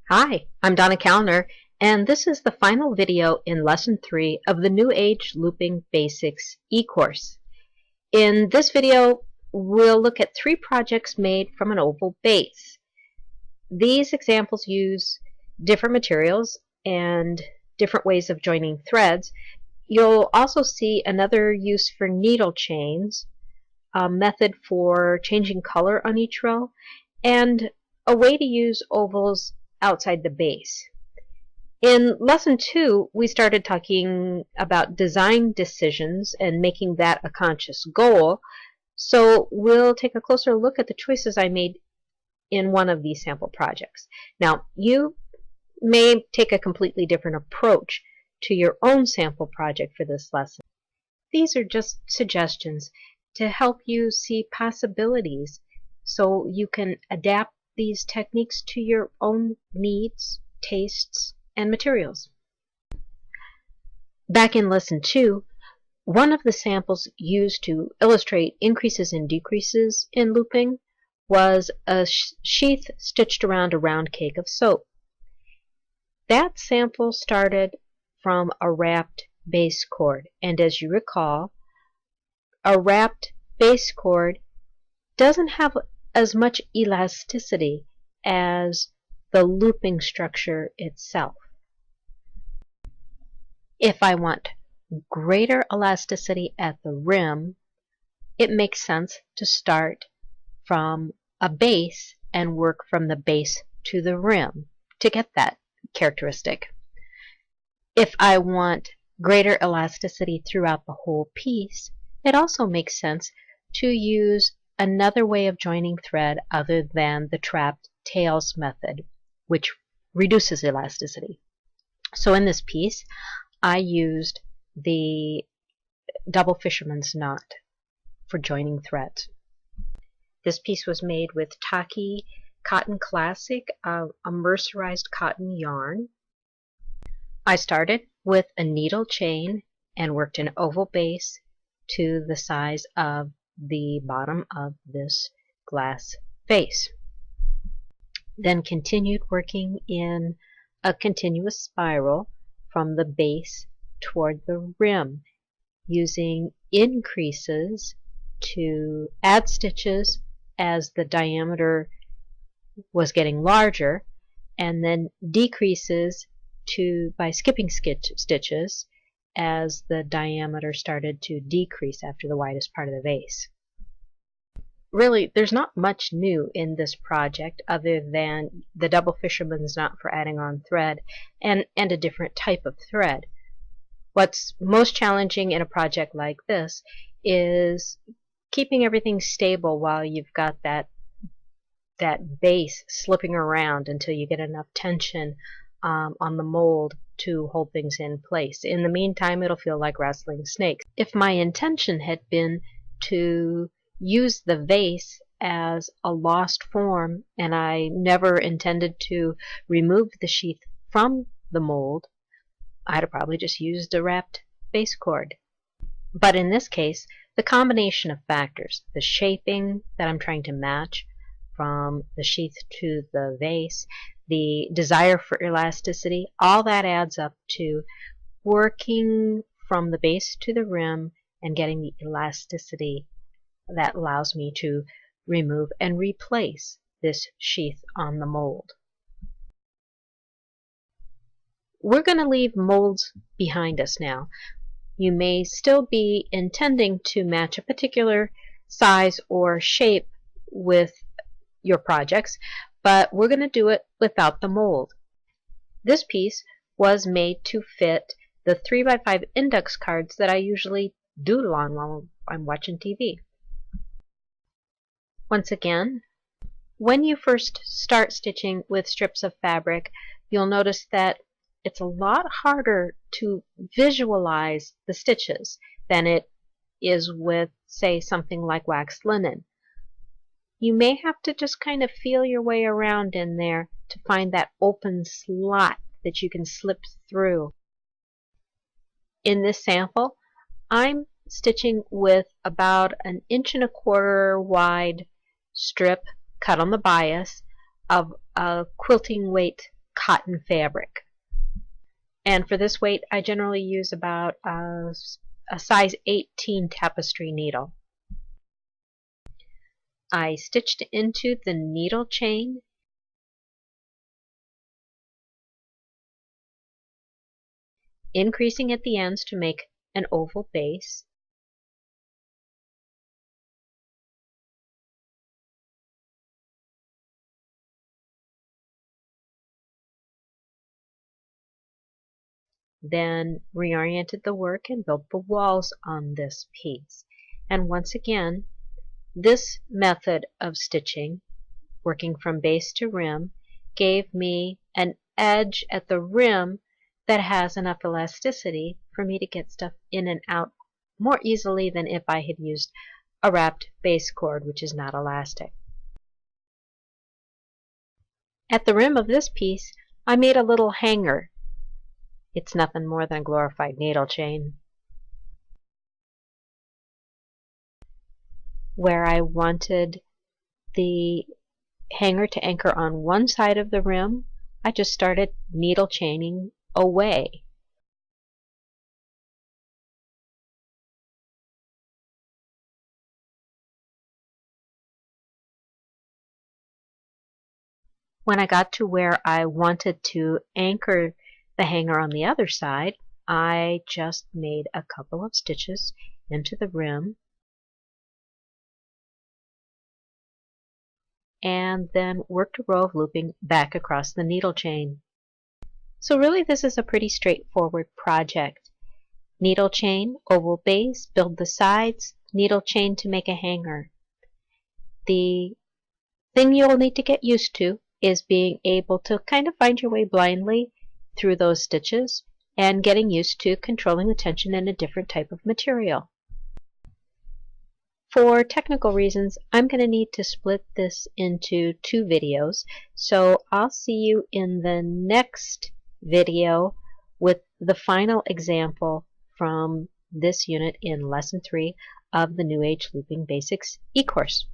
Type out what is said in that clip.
Hi, I'm Donna Kallner, and this is the final video in Lesson 3 of the New Age Looping Basics e-course. In this video, we'll look at 3 projects made from an oval base. These examples use different materials and different ways of joining threads. You'll also see another use for needle chains, a method for changing color on each row, and a way to use ovals outside the base. In Lesson 2, we started talking about design decisions and making that a conscious goal, so we'll take a closer look at the choices I made in one of these sample projects. Now, you may take a completely different approach to your own sample project for this lesson. These are just suggestions to help you see possibilities so you can adapt these techniques to your own needs, tastes, and materials. Back in Lesson 2, one of the samples used to illustrate increases and decreases in looping was a sheath stitched around a round cake of soap. That sample started from a wrapped base cord, and as you recall, a wrapped base cord doesn't have as much elasticity as the looping structure itself. If I want greater elasticity at the rim, it makes sense to start from a base and work from the base to the rim to get that characteristic. If I want greater elasticity throughout the whole piece, it also makes sense to use another way of joining thread other than the trapped tails method, which reduces elasticity. So in this piece, I used the double fisherman's knot for joining threads. This piece was made with Tahki Cotton Classic, a mercerized cotton yarn. I started with a needle chain and worked an oval base to the size of the bottom of this glass vase. Then continued working in a continuous spiral from the base toward the rim, using increases to add stitches as the diameter was getting larger, and then decreases by skipping stitches as the diameter started to decrease after the widest part of the vase. Really, there's not much new in this project other than the double fisherman's knot for adding on thread and a different type of thread. What's most challenging in a project like this is keeping everything stable while you've got that base slipping around until you get enough tension on the mold to hold things in place. In the meantime, it'll feel like wrestling snakes. If my intention had been to use the vase as a lost form and I never intended to remove the sheath from the mold, I'd have probably just used a wrapped base cord. But in this case, the combination of factors, the shaping that I'm trying to match from the sheath to the vase, the desire for elasticity, all that adds up to working from the base to the rim and getting the elasticity that allows me to remove and replace this sheath on the mold. We're going to leave molds behind us now. You may still be intending to match a particular size or shape with your projects, but we're going to do it without the mold. This piece was made to fit the 3x5 index cards that I usually doodle on while I'm watching TV. Once again, when you first start stitching with strips of fabric, you'll notice that it's a lot harder to visualize the stitches than it is with, say, something like waxed linen. You may have to just kind of feel your way around in there to find that open slot that you can slip through. In this sample, I'm stitching with about 1 1/4 inch wide strip cut on the bias of a quilting weight cotton fabric. And for this weight, I generally use about a size 18 tapestry needle. I stitched into the needle chain, increasing at the ends to make an oval base. Then reoriented the work and built the walls on this piece. And once again, this method of stitching, working from base to rim, gave me an edge at the rim that has enough elasticity for me to get stuff in and out more easily than if I had used a wrapped base cord, which is not elastic. At the rim of this piece, I made a little hanger. It's nothing more than a glorified needle chain. Where I wanted the hanger to anchor on one side of the rim, I just started needle chaining away. When I got to where I wanted to anchor the hanger on the other side, I just made a couple of stitches into the rim and then worked a row of looping back across the needle chain. So really this is a pretty straightforward project. Needle chain, oval base, build the sides, needle chain to make a hanger. The thing you'll need to get used to is being able to kind of find your way blindly through those stitches and getting used to controlling the tension in a different type of material. For technical reasons, I'm going to need to split this into 2 videos, so I'll see you in the next video with the final example from this unit in Lesson 3 of the New Age Looping Basics e-course.